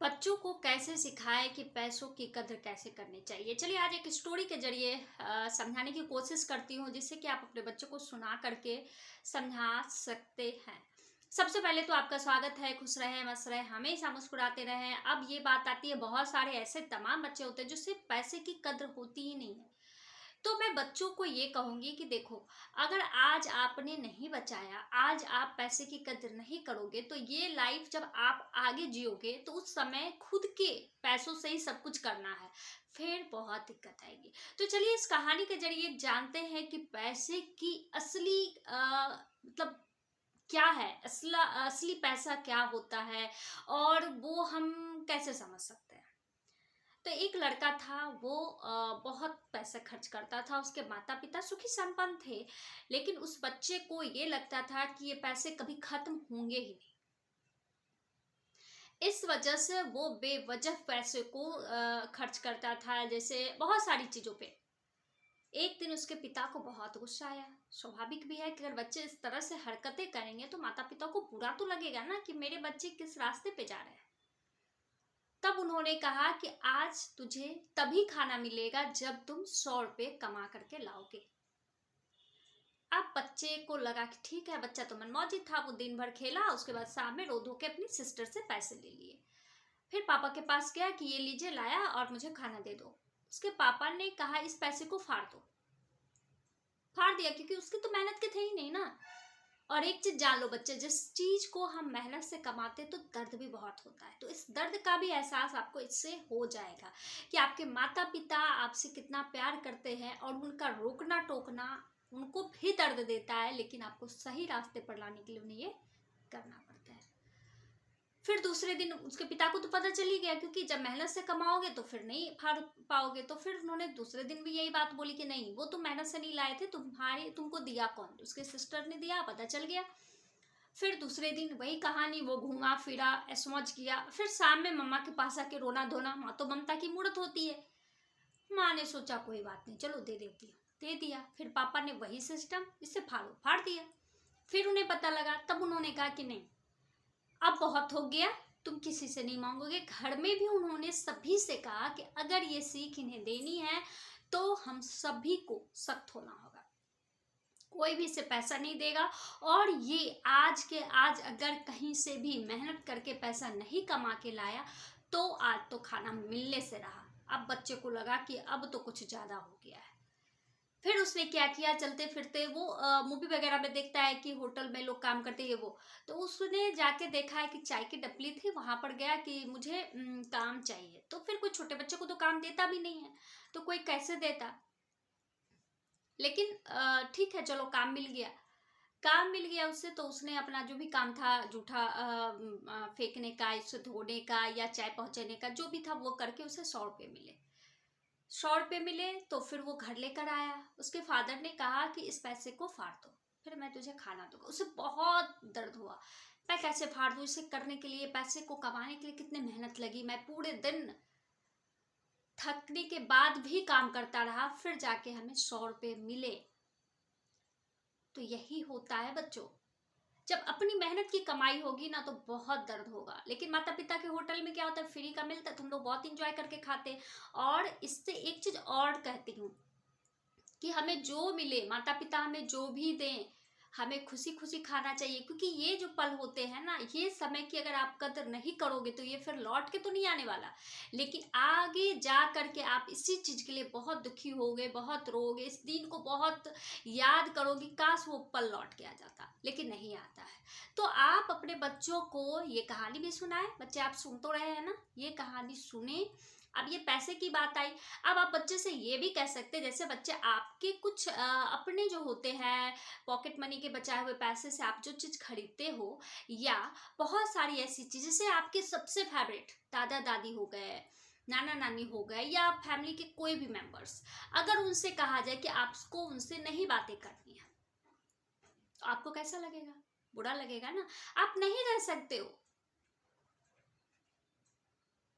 बच्चों को कैसे सिखाएं कि पैसों की कद्र कैसे करनी चाहिए। चलिए आज एक स्टोरी के जरिए समझाने की कोशिश करती हूँ जिससे कि आप अपने बच्चों को सुना करके समझा सकते हैं। सबसे पहले तो आपका स्वागत है। खुश रहें, मस्त रहें, हमेशा मुस्कुराते रहें। अब ये बात आती है, बहुत सारे ऐसे तमाम बच्चे होते हैं जिससे पैसे की कद्र होती ही नहीं है। तो मैं बच्चों को ये कहूंगी कि देखो, अगर आज आपने नहीं बचाया, आज आप पैसे की कदर नहीं करोगे, तो ये लाइफ जब आप आगे जियोगे तो उस समय खुद के पैसों से ही सब कुछ करना है, फिर बहुत दिक्कत आएगी। तो चलिए इस कहानी के जरिए जानते हैं कि पैसे की असली मतलब क्या है, असली पैसा क्या होता है और वो हम कैसे समझ सकते हैं। तो एक लड़का था, वो बहुत पैसा खर्च करता था। उसके माता पिता सुखी संपन्न थे, लेकिन उस बच्चे को ये लगता था कि ये पैसे कभी खत्म होंगे ही नहीं। इस वजह से वो बेवजह पैसे को खर्च करता था, जैसे बहुत सारी चीजों पे। एक दिन उसके पिता को बहुत गुस्सा आया। स्वाभाविक भी है कि अगर बच्चे इस तरह से हरकतें करेंगे तो माता पिता को बुरा तो लगेगा ना, कि मेरे बच्चे किस रास्ते पे जा रहे हैं। तब उन्होंने कहा कि आज तुझे तभी खाना मिलेगा जब तुम 100 रुपये कमा करके लाओगे। अब बच्चे को लगा कि ठीक है, बच्चा तो मनमौजी था, वो दिन भर खेला, उसके बाद शाम में रो धो के अपनी सिस्टर से पैसे ले लिए। फिर पापा के पास गया कि ये लीजिए, लाया और मुझे खाना दे दो। उसके पापा ने कहा इस पैसे को फाड़ दो। फाड़ दिया, क्योंकि उसकी तो मेहनत के थे ही नहीं ना। और एक चीज जान लो बच्चे, जिस चीज को हम मेहनत से कमाते तो दर्द भी बहुत होता है। तो इस दर्द का भी एहसास आपको इससे हो जाएगा कि आपके माता पिता आपसे कितना प्यार करते हैं, और उनका रोकना टोकना उनको भी दर्द देता है, लेकिन आपको सही रास्ते पर लाने के लिए उन्हें ये करना पड़ता है। फिर दूसरे दिन उसके पिता को तो पता चल ही गया, क्योंकि जब मेहनत से कमाओगे तो फिर नहीं फाड़ पाओगे। तो फिर उन्होंने दूसरे दिन भी यही बात बोली कि नहीं, वो तुम मेहनत से नहीं लाए थे, तुमको दिया कौन? उसके सिस्टर ने दिया, पता चल गया। फिर दूसरे दिन वही कहानी, वो घूमा फिरा, ऐशमौज किया। फिर शाम में मम्मा के पास आके रोना धोना। माँ तो ममता की मूर्त होती है। माँ ने सोचा कोई बात नहीं, चलो दे देती हूँ, दे दिया। फिर पापा ने वही सिस्टम, इससे फाड़ो, फाड़ दिया। फिर उन्हें पता लगा, तब उन्होंने कहा कि नहीं, अब बहुत हो गया, तुम किसी से नहीं मांगोगे। घर में भी उन्होंने सभी से कहा कि अगर ये सीख इन्हें देनी है तो हम सभी को सख्त होना होगा, कोई भी इसे पैसा नहीं देगा। और ये आज के आज अगर कहीं से भी मेहनत करके पैसा नहीं कमा के लाया तो आज तो खाना मिलने से रहा। अब बच्चे को लगा कि अब तो कुछ ज्यादा हो गया है। फिर उसने क्या किया, चलते फिरते वो मूवी वगैरह में देखता है कि होटल में लोग काम करते हैं वो, तो उसने जाके देखा है कि चाय की डपली थी, वहां पर गया कि मुझे काम चाहिए। तो फिर कोई छोटे बच्चे को तो काम देता भी नहीं है, तो कोई कैसे देता। लेकिन ठीक है, चलो काम मिल गया। काम मिल गया उससे, तो उसने अपना जो भी काम था, जूठा फेंकने का, इसे धोने का या चाय पहुंचाने का, जो भी था वो करके उसे 100 रुपये मिले। 100 रुपये मिले तो फिर वो घर लेकर आया। उसके फादर ने कहा कि इस पैसे को फाड़ दो, फिर मैं तुझे खाना दूंगा। उसे बहुत दर्द हुआ, मैं कैसे फाड़ दूं, इसे करने के लिए, पैसे को कमाने के लिए कितने मेहनत लगी, मैं पूरे दिन थकने के बाद भी काम करता रहा, फिर जाके हमें 100 रुपये मिले। तो यही होता है बच्चों, जब अपनी मेहनत की कमाई होगी ना तो बहुत दर्द होगा। लेकिन माता पिता के होटल में क्या होता है, फ्री का मिलता है, तुम लोग बहुत इंजॉय करके खाते। और इससे एक चीज और कहती हूँ कि हमें जो मिले, माता पिता हमें जो भी दें, हमें खुशी खुशी खाना चाहिए। क्योंकि ये जो पल होते हैं ना, ये समय की अगर आप कदर नहीं करोगे तो ये फिर लौट के तो नहीं आने वाला। लेकिन आगे जा करके आप इसी चीज के लिए बहुत दुखी होगे, बहुत रोगे, इस दिन को बहुत याद करोगे, काश वो पल लौट के आ जाता, लेकिन नहीं आता है। तो आप अपने बच्चों को ये कहानी भी सुनाए। बच्चे आप सुन तो रहे हैं ना, ये कहानी सुने। अब ये पैसे की बात आई, अब आप बच्चे से ये भी कह सकते हैं, जैसे बच्चे आपके कुछ अपने जो होते हैं पॉकेट मनी के बचाए हुए पैसे से आप जो चीज खरीदते हो, या बहुत सारी ऐसी चीज, जैसे आपके सबसे फेवरेट दादा दादी हो गए, नाना नानी हो गए, या फैमिली के कोई भी मेंबर्स, अगर उनसे कहा जाए कि आपको उनसे नहीं बातें करनी है, तो आपको कैसा लगेगा? बुरा लगेगा ना। आप नहीं रह सकते हो।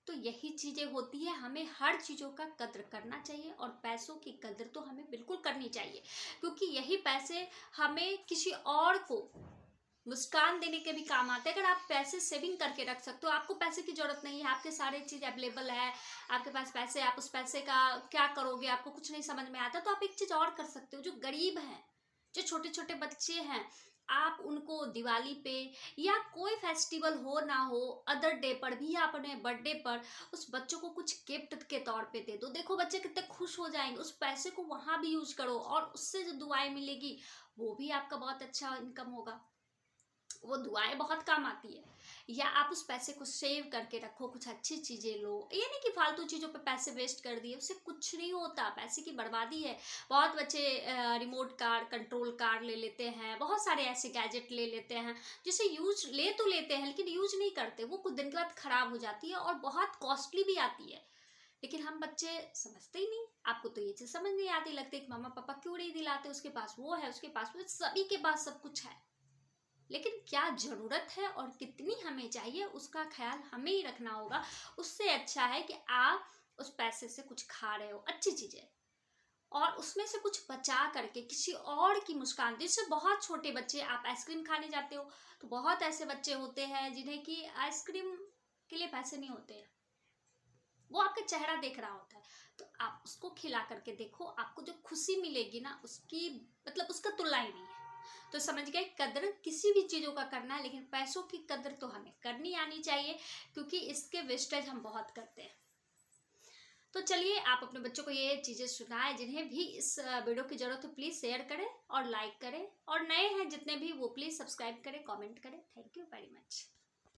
तो यही चीजें होती है, हमें हर चीजों का कद्र करना चाहिए, और पैसों की कद्र तो हमें बिल्कुल करनी चाहिए, क्योंकि यही पैसे हमें किसी और को मुस्कान देने के भी काम आते हैं। अगर आप पैसे सेविंग करके रख सकते हो, आपको पैसे की जरूरत नहीं है, आपके सारे चीज़ अवेलेबल है, आपके पास पैसे, आप उस पैसे का क्या करोगे, आपको कुछ नहीं समझ में आता, तो आप एक चीज़ और कर सकते हो। जो गरीब हैं, जो छोटे छोटे बच्चे हैं, आप उनको दिवाली पे या कोई फेस्टिवल हो ना हो, अदर डे पर भी या अपने बर्थडे पर उस बच्चों को कुछ गिफ्ट के तौर पे दे दो। देखो बच्चे कितने खुश हो जाएंगे। उस पैसे को वहां भी यूज करो और उससे जो दुआएं मिलेगी वो भी आपका बहुत अच्छा इनकम होगा, वो दुआएं बहुत काम आती है। या आप उस पैसे को सेव करके रखो, कुछ अच्छी चीजें लो। ये नहीं कि फालतू चीजों पे पैसे वेस्ट कर दिए, उससे कुछ नहीं होता, पैसे की बर्बादी है। बहुत बच्चे रिमोट कार, कंट्रोल कार ले लेते हैं, बहुत सारे ऐसे गैजेट ले लेते हैं जिसे यूज ले तो लेते हैं लेकिन यूज नहीं करते। वो कुछ दिन के बाद खराब हो जाती है और बहुत कॉस्टली भी आती है। लेकिन हम बच्चे समझते ही नहीं। आपको तो ये चीज समझ नहीं आती, लगता है कि मामा पापा क्यों नहीं दिलाते, उसके पास वो है, उसके पास वो, सभी के पास सब कुछ है। लेकिन क्या जरूरत है और कितनी हमें चाहिए उसका ख्याल हमें ही रखना होगा। उससे अच्छा है कि आप उस पैसे से कुछ खा रहे हो अच्छी चीजें, और उसमें से कुछ बचा करके किसी और की मुस्कान। जैसे बहुत छोटे बच्चे, आप आइसक्रीम खाने जाते हो तो बहुत ऐसे बच्चे होते हैं जिन्हें कि आइसक्रीम के लिए पैसे नहीं होते हैं, वो आपका चेहरा देख रहा होता है, तो आप उसको खिला करके देखो, आपको जो खुशी मिलेगी ना, उसकी मतलब उसका तुलना ही नहीं है। तो समझ गए, कदर किसी भी चीज़ों का करना है, लेकिन पैसों की कदर तो हमें करनी आनी चाहिए, क्योंकि इसके वेस्टेज हम बहुत करते हैं। तो चलिए, आप अपने बच्चों को ये चीज़ें सुनाएं, जिन्हें भी इस वीडियो की जरूरत हो प्लीज़ शेयर करें और लाइक करें, और नए हैं जितने भी वो प्लीज़ सब्सक्राइब करें, कमेंट करें। Thank you very much.